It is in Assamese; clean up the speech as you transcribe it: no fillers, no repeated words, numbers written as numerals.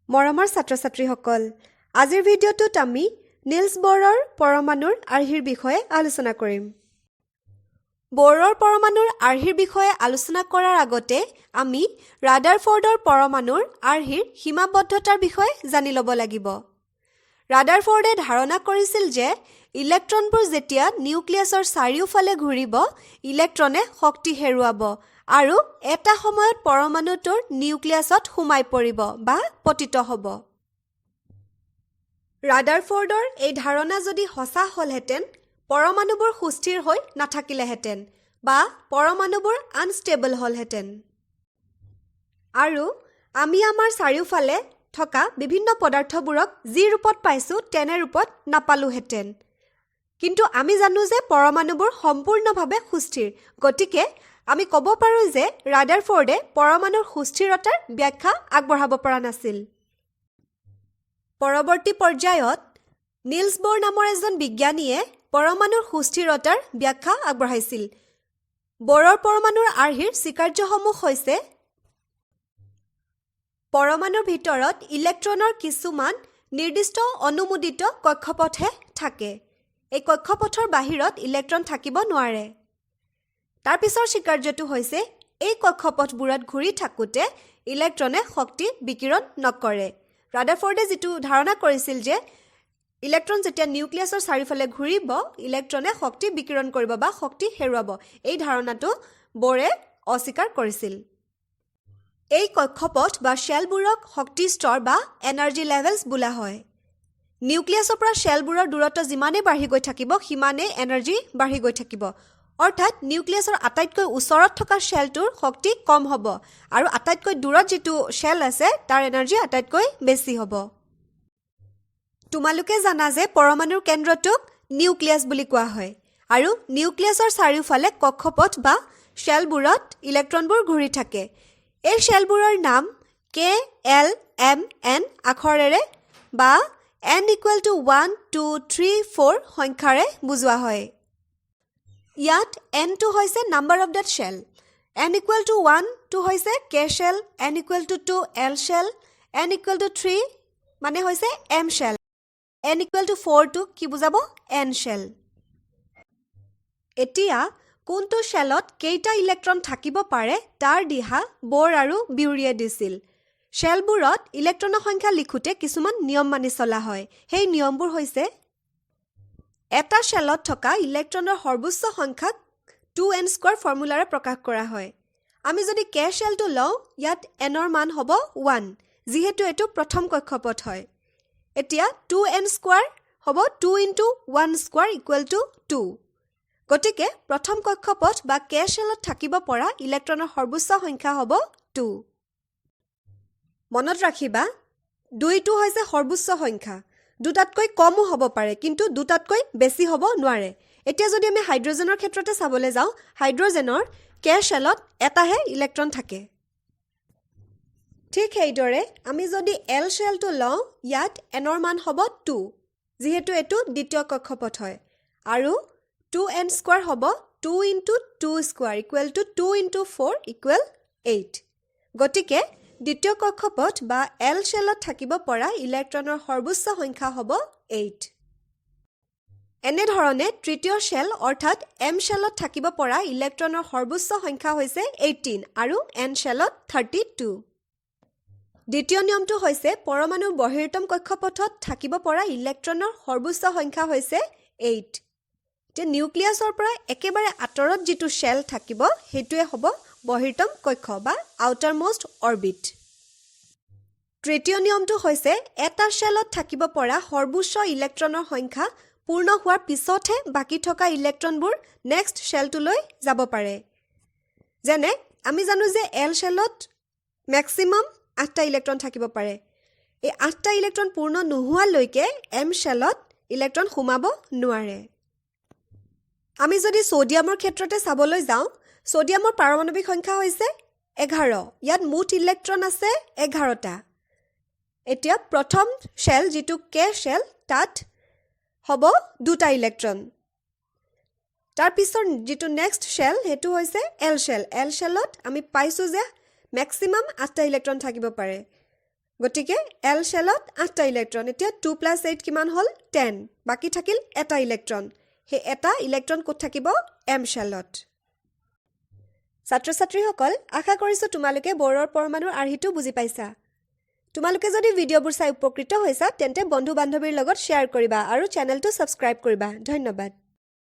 মৰমৰ ছাত্ৰ-ছাত্ৰীসকল, আজিৰ ভিডিঅ'টোত আমি নিলছ ব'ৰৰ পৰমাণুৰ আৰ্হিৰ বিষয়ে আলোচনা কৰিম। ব'ৰৰ পৰমাণুৰ আৰ্হিৰ বিষয়ে আলোচনা কৰাৰ আগতে আমি ৰাদাৰফৰ্ডৰ পৰমাণুৰ আৰ্হিৰ সীমাবদ্ধতাৰ বিষয়ে জানি ল'ব লাগিব। ৰাদাৰফৰ্ডে ধাৰণা কৰিছিল যে ইলেক্ট্ৰনবোৰ যেতিয়া নিউক্লিয়াছৰ চাৰিওফালে ঘূৰিব, ইলেক্ট্ৰনে শক্তি হেৰুৱাব আৰু এটা সময়ত পৰমাণুটোৰ নিউক্লিয়াছত সোমাই পৰিব বা পতিত হ'ব। ৰাদাৰফৰ্ডৰ এই ধাৰণা যদি সঁচা হ'লহেঁতেন, পৰমাণুবোৰ সুস্থিৰ হৈ নাথাকিলেহেঁতেন বা পৰমাণুবোৰ আনষ্টেবল হ'লহেঁতেন। আৰু আমি আমাৰ চাৰিওফালে থকা বিভিন্ন পদাৰ্থবোৰক যি ৰূপত পাইছোঁ তেনে ৰূপত নাপালোহেঁতেন। কিন্তু আমি জানো যে পৰমাণুবোৰ সম্পূৰ্ণভাৱে সুস্থিৰ। গতিকে আমি ক'ব পাৰোঁ যে ৰাদাৰফৰ্ডে পৰমাণুৰ সুস্থিৰতাৰ ব্যাখ্যা আগবঢ়াব পৰা নাছিল। পৰৱৰ্তী পৰ্যায়ত নিলছ ব'ৰ নামৰ এজন বিজ্ঞানীয়ে পৰমাণুৰ সুস্থিৰতাৰ ব্যাখ্যা আগবঢ়াইছিল। ব'ৰৰ পৰমাণুৰ আৰ্হিৰ স্বীকাৰ্যসমূহ হৈছে: পৰমাণুৰ ভিতৰত ইলেক্ট্ৰনৰ কিছুমান নিৰ্দিষ্ট অনুমোদিত কক্ষপথহে থাকে। এই কক্ষপথৰ বাহিৰত ইলেক্ট্ৰন থাকিব নোৱাৰে। তাৰ পিছৰ স্বীকাৰ্যটো হৈছে এই কক্ষপথবোৰত ঘূৰি থাকোঁতে ইলেক্ট্ৰনে শক্তি বিকিৰণ নকৰে। ৰাদাৰফৰ্ডে যিটো ধাৰণা কৰিছিল যে ইলেক্ট্ৰন যেতিয়া নিউক্লিয়াছৰ চাৰিওফালে ঘূৰিব, ইলেক্ট্ৰনে শক্তি বিকিৰণ কৰিব বা শক্তি হেৰুৱাব, এই ধাৰণাটো ব'ৰে অস্বীকাৰ কৰিছিল। এই কক্ষপথ বা শ্বেলবোৰক শক্তি স্তৰ বা এনাৰ্জি লেভেলছ বোলা হয়। নিউক্লিয়াছৰ পৰা শ্বেলবোৰৰ দূৰত্ব যিমানেই বাঢ়ি গৈ থাকিব, সিমানেই এনাৰ্জি বাঢ়ি গৈ থাকিব। অৰ্থাৎ নিউক্লিয়াছৰ আটাইতকৈ ওচৰত থকা শ্বেলটোৰ শক্তি কম হ'ব আৰু আটাইতকৈ দূৰত যিটো শ্বেল আছে তাৰ এনাৰ্জি আটাইতকৈ বেছি হ'ব। তোমালোকে জানা যে পৰমাণুৰ কেন্দ্ৰটোক নিউক্লিয়াছ বুলি কোৱা হয় আৰু নিউক্লিয়াছৰ চাৰিওফালে কক্ষপথ বা শ্বেলবোৰত ইলেক্ট্ৰনবোৰ ঘূৰি থাকে। এই শ্বেলবোৰৰ নাম KLMN আখৰেৰে বা n = 1, 2, 3, 4 সংখ্যাৰে বুজোৱা হয়। ইয়াত nটো হৈছে number of that shell, n = 1 টো হৈছে K shell, n = 2 L shell, n = 3 মানে হৈছে M শ্বেল, n = 4 টো কি বুজাব? N shell. এতিয়া কোনটো শ্বেলত কেইটা ইলেক্ট্ৰন থাকিব পাৰে তাৰ দিহা ব'ৰ আৰু বিউৰীয়ে দিছিল। শ্বেলবোৰত ইলেক্ট্ৰনৰ সংখ্যা লিখোঁতে কিছুমান নিয়ম মানি চলা হয়। সেই নিয়মবোৰ হৈছে: এটা শ্বেলত থকা ইলেক্ট্ৰনৰ সৰ্বোচ্চ সংখ্যাক 2n² ফৰ্মুলাৰে প্ৰকাশ কৰা হয়। আমি যদি K শ্বেলটো লওঁ, ইয়াত nৰ মান হ'ব 1, যিহেতু এইটো প্ৰথম কক্ষপথ হয়। এতিয়া 2n² হ'ব 2 × 1² = 2। গতিকে প্ৰথম কক্ষপথ বা K শ্বেলত থাকিব পৰা ইলেক্ট্ৰনৰ সৰ্বোচ্চ সংখ্যা হ'ব 2। মনত ৰাখিবা, 2টো হৈছে সৰ্বোচ্চ সংখ্যা। দুটাতকৈ কমো হ'ব পাৰে, কিন্তু দুটাতকৈ বেছি হ'ব নোৱাৰে। এতিয়া যদি আমি হাইড্ৰজেনৰ ক্ষেত্ৰতে চাবলৈ যাওঁ, হাইড্ৰজেনৰ K শ্বেলত এটাহে ইলেক্ট্ৰন থাকে। ঠিক সেইদৰে আমি যদি L শ্বেলটো লওঁ, ইয়াত nৰ মান হ'ব 2, যিহেতু এইটো দ্বিতীয় কক্ষপথ হয়। আৰু 2n² হ'ব 2 × 2² = 2 × 4 = 8। গতিকে দ্বিতীয় কক্ষপথ বা L শ্বেলত থাকিব পৰা ইলেক্ট্ৰনৰ সৰ্বোচ্চ সংখ্যা হ'ব 8। এনেধৰণে তৃতীয় শ্বেল অৰ্থাৎ M শ্বেলত থাকিব পৰা ইলেক্ট্ৰনৰ সৰ্বোচ্চ সংখ্যা হৈছে 18 আৰু N শ্বেলত 32। দ্বিতীয় নিয়মটো হৈছে পৰমাণুৰ বহিৰ্তম কক্ষপথত থাকিব পৰা ইলেক্ট্ৰনৰ সৰ্বোচ্চ সংখ্যা হৈছে 8। এতিয়া নিউক্লিয়াছৰ পৰা একেবাৰে আঁতৰত যিটো শ্বেল থাকিব, সেইটোৱে হ'ব বহিৰ্তম কক্ষ বা আউটাৰমোষ্ট অৰ্বিট। তৃতীয় নিয়মটো হৈছে এটা শ্বেলত থাকিব পৰা সৰ্বোচ্চ ইলেক্ট্ৰনৰ সংখ্যা পূৰ্ণ হোৱাৰ পিছতহে বাকী থকা ইলেক্ট্ৰনবোৰ নেক্সট শ্বেলটোলৈ যাব পাৰে। যেনে আমি জানো যে L শ্বেলত মেক্সিমাম 8টা ইলেক্ট্ৰন থাকিব পাৰে। এই 8টা ইলেক্ট্ৰন পূৰ্ণ নোহোৱালৈকে M শ্বেলত ইলেক্ট্ৰন সোমাব নোৱাৰে। আমি যদি ছ'ডিয়ামৰ ক্ষেত্ৰতে চাবলৈ যাওঁ, ছ'ডিয়ামৰ পাৰমাণৱিক সংখ্যা হৈছে 11। ইয়াত মুঠ ইলেক্ট্ৰন আছে 11টা। এতিয়া প্ৰথম শ্বেল যিটো K শ্বেল, তাত হ'ব 2টা ইলেক্ট্ৰন। তাৰ পিছৰ যিটো নেক্সট শ্বেল সেইটো হৈছে L শ্বেল। L শ্বেলত আমি পাইছোঁ যে মেক্সিমাম 8টা ইলেক্ট্ৰন থাকিব পাৰে। গতিকে এল শেলত 8টা ইলেক্ট্ৰন এতিয়া 2 + 8 কিমান হ'ল 10 বাকি থাকিল এটা ইলেক্ট্ৰন হে এটা ইলেক্ট্ৰন ক'ত থাকিব এম শেলত ছাত্ৰ-ছাত্ৰীসকল আশা কৰিছো তোমালোকে বৰৰ পৰমাণুৰ আৰ্হিটো বুজি পাইছা তোমালোকে যদি ভিডিঅ'বোৰ চাই উপকৃত হৈছা তেন্তে বন্ধু বান্ধৱীৰ লগত শ্বেয়াৰ কৰিবা আৰু চেনেলটো সাবস্ক্ৰাইব কৰিবা ধন্যবাদ